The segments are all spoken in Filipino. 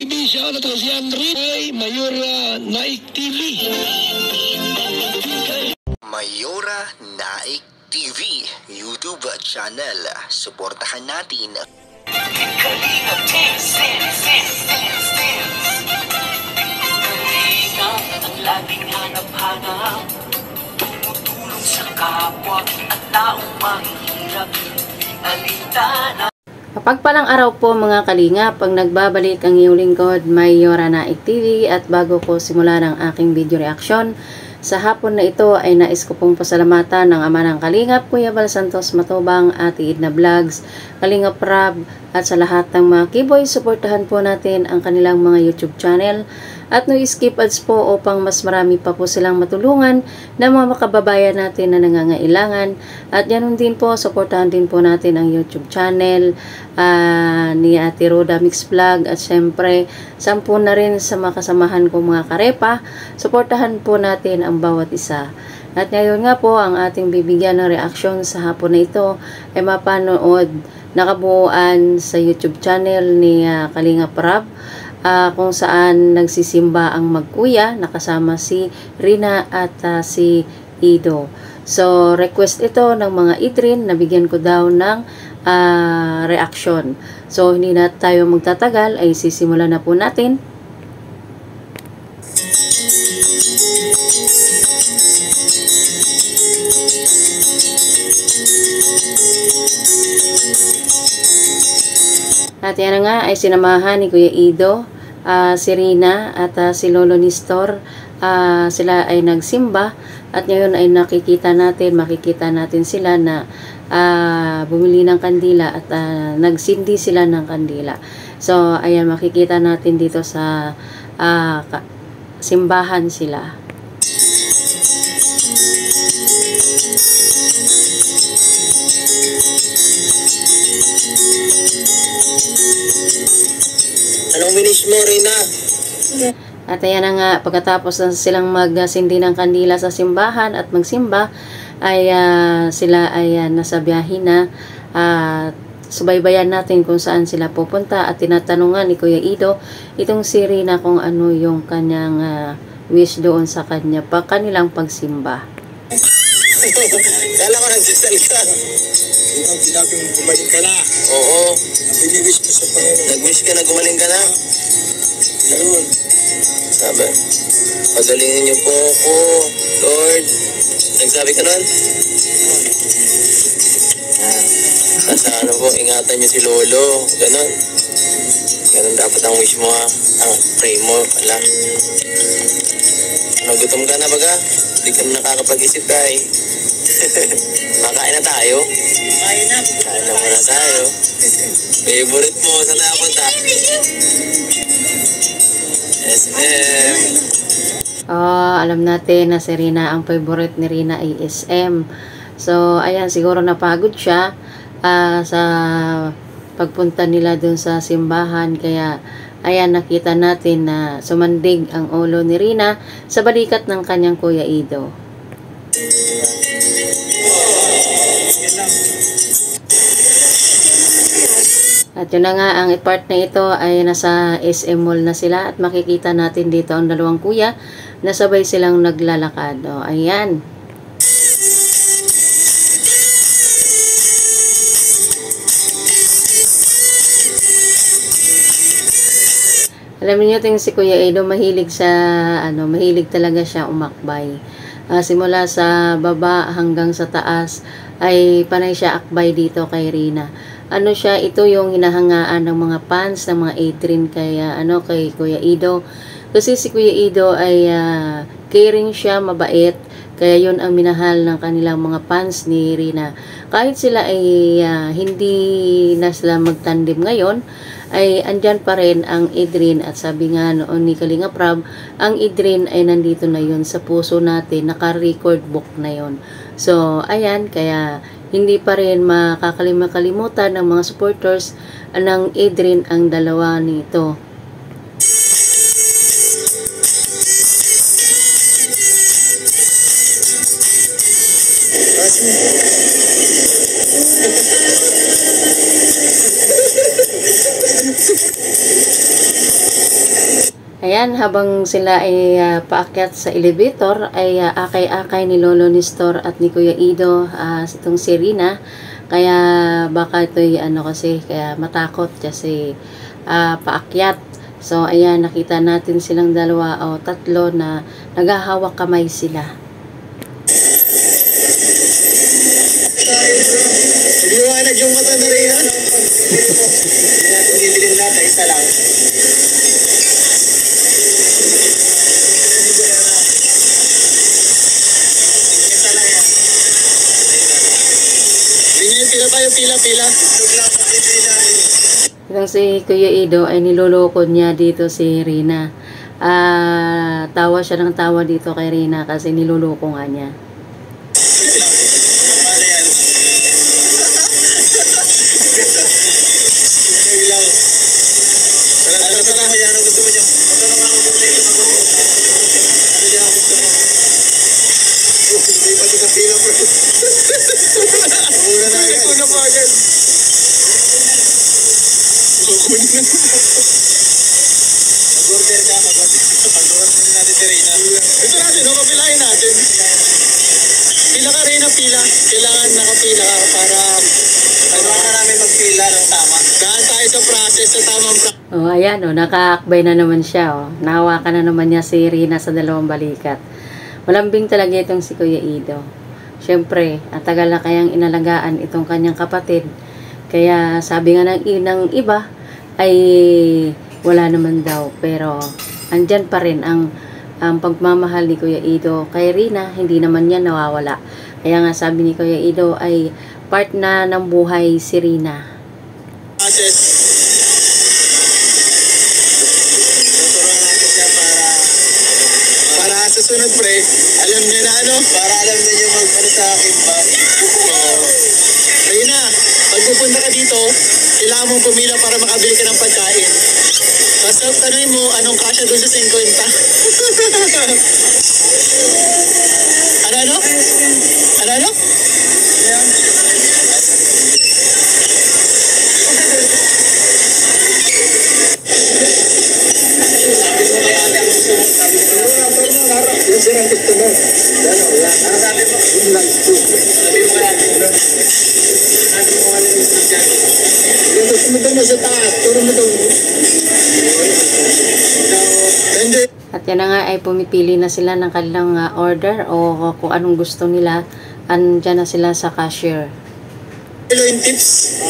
Siya na to si Henry Mayora Naik TV. Mayora Naik TV YouTube channel. Suportahan natin. Kalingap ang laging hanap-hanap, tumutulong sa kapwa at taong mahihirap. Alintana. Mapagpalang araw po mga kalingap, pag nagbabalik ang iyong lingkod, Mayora Naik TV, at bago ko simulan ang aking video reaction, sa hapon na ito ay nais ko pong pasalamatan ng ama ng kalingap, Kuya Bal Santos Matubang, Ate Edna Vlogs, Kalingap Rab, at sa lahat ng mga Kiboy, suportahan po natin ang kanilang mga YouTube channel at no skip ads po upang mas marami pa po silang matulungan ng mga makababayan natin na nangangailangan. At yan din po, suportahan din po natin ang YouTube channel ni Ate Roda Mix Vlog, at syempre 10 na rin sa makasamahan ko mga karepa. Suportahan po natin ang bawat isa. At ngayon nga po, ang ating bibigyan ng reaction sa hapon na ito ay mapanood nakabuuan sa YouTube channel ni Kalingap Rab, kung saan nagsisimba ang magkuya, nakasama si Rina at si Ido. So, request ito ng mga Idrin na bigyan ko daw ng reaction. So, hindi na tayo magtatagal, ay sisimulan na po natin. At yan nga ay sinamahan ni Kuya Ido, si Rina at si Lolo Nestor. Sila ay nagsimba at ngayon ay makikita natin sila na bumili ng kandila at nagsindi sila ng kandila. So ayan, makikita natin dito sa simbahan sila. Anong wish mo, Rina? At ayan na nga, pagkatapos na silang magsindi ng kandila sa simbahan at magsimba, ay sila ay nasa biyahe na. Subaybayan natin kung saan sila pupunta at tinatanungan ni Kuya Ido itong si Rina kung ano yung kanyang wish doon sa kanilang pagsimba. Kala ko nagsasal ka. Ang sinabi mo, gumaling ka na. Oo. Piniwish mo sa Panginoon. Nag-wish ka na gumaling ka na? Ganun. Sabi, pagalingin niyo po ako, Lord. Nagsabi ka nun? Sa ano po, ingatan niyo si Lolo. Ganun. Ganun dapat ang wish mo, ha. Pray mo. Wala. Nagutom ka na baga? Hindi ka na nakakapag-isip, guy. Makain na tayo? Kain na muna tayo. Favorite mo, saan tayo punta? SM. Alam natin na si Rina, ang favorite ni Rina ay SM. So, ayan, siguro napagod siya sa pagpunta nila dun sa simbahan. Kaya, ayan, nakita natin na sumandig ang ulo ni Rina sa balikat ng kanyang Kuya Ido. At yun na nga, ang part na ito ay nasa SM Mall na sila at makikita natin dito ang dalawang kuya na sabay silang naglalakad. O, ayan. Alam niyo ting si Kuya Ido mahilig talaga siya umakbay. Simula sa baba hanggang sa taas ay panay siya akbay dito kay Rina. Ito yung hinahangaan ng mga fans ng mga Adrin kay Kuya Ido. Kasi si Kuya Ido ay caring siya, mabait. Kaya yun ang minahal ng kanilang mga fans ni Rina. Kahit sila ay hindi na sila magtandim ngayon, ay andyan pa rin ang Adrin. At sabi nga noon ni Kalingap Rab, ang Adrin ay nandito na yun sa puso natin, naka-record book na yun. So ayan, kaya hindi pa rin makakalimutan ng mga supporters ng Adrin ang dalawa nito. Ayan, habang sila ay paakyat sa elevator, ay akay-akay ni Lolo Nestor at ni Kuya Ido itong si Rina. Kaya baka ito'y kasi, kaya matakot kasi paakyat. So, ayan, nakita natin silang dalawa o tatlo na naghahawak kamay sila. Liwanag yung mata na rin, ha? Bibilin natin, isa lang. Isa lang yan. Pila tayo, pila. Itong si Kuya Ido ay niloloko niya dito si Rina. Tawa siya ng tawa dito kay Rina kasi niloloko nga niya. Mag-order ka, mag-order natin si Reyna. Ito natin, kapilahin natin. Pila ka Reyna, pila. Kailangan nakapila ka para kailangan namin magpila ng tama. Daan tayo sa process, sa tamang process. Ayan, nakaakbay na naman siya. Nahawakan na naman niya si Rina sa dalawang balikat. Malambing talaga itong si Kuya Ido. Siyempre, ang tagal na kayang inalagaan itong kanyang kapatid. Kaya sabi nga ng iba ay wala naman daw. Pero andyan pa rin ang pagmamahal ni Kuya Ido kay Rina, hindi naman niya nawawala. Kaya nga sabi ni Kuya Ido ay part na ng buhay si Rina. Para susunod pre, alam niyo na para alam niyo sa akin ba. Reyna, pag pupunta ka dito, kailangan mong pumila para makabili ka ng pagkain. Tapos tanongin mo, anong kasya doon sa 50? Ano? At yan na nga ay pumipili na sila ng kanilang order o kung anong gusto nila. Andyan na sila sa cashier. Hello in tips.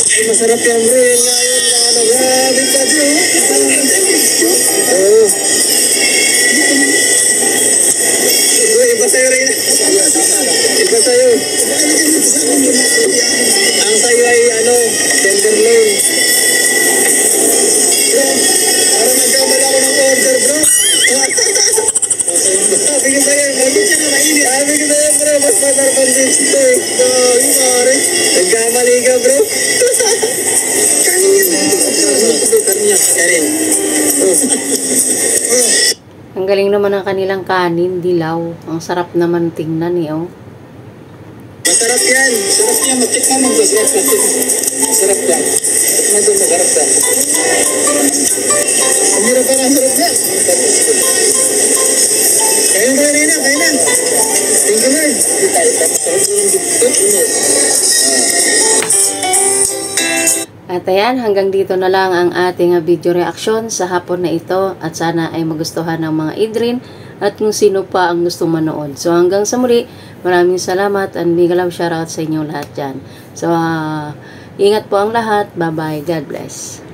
Ay, masarap yan bro. Yan nga yun na grabe ka bro. Iba sa'yo rin. Iba sa'yo. Ang sa'yo ay tenderloin. Bro, parang nagkamala ako ng order bro. Sabi ko sa'yo, hindi siya na mainit. Sabi ko sa'yo bro, mas masarap ang dito eh. Yung pare, nagkamali ka bro. Kanin. Ang galing naman ng kanilang kanin, dilaw. Ang sarap naman tingnan Masarap yan. Masarap yan. Matikman mo. Masarap yan. Matikman doon. Masarap yan. Ang hirap pa nga. Masarap yan. Kaya na rin na. Kaya na. Thank you Lord. Hindi tayo. Masarap yung dito. At ayan, hanggang dito na lang ang ating video reaction sa hapon na ito. At sana ay magustuhan ng mga idrin at kung sino pa ang gusto manood. So hanggang sa muli, maraming salamat and big love shoutout sa inyong lahat dyan. So ingat po ang lahat. Bye bye. God bless.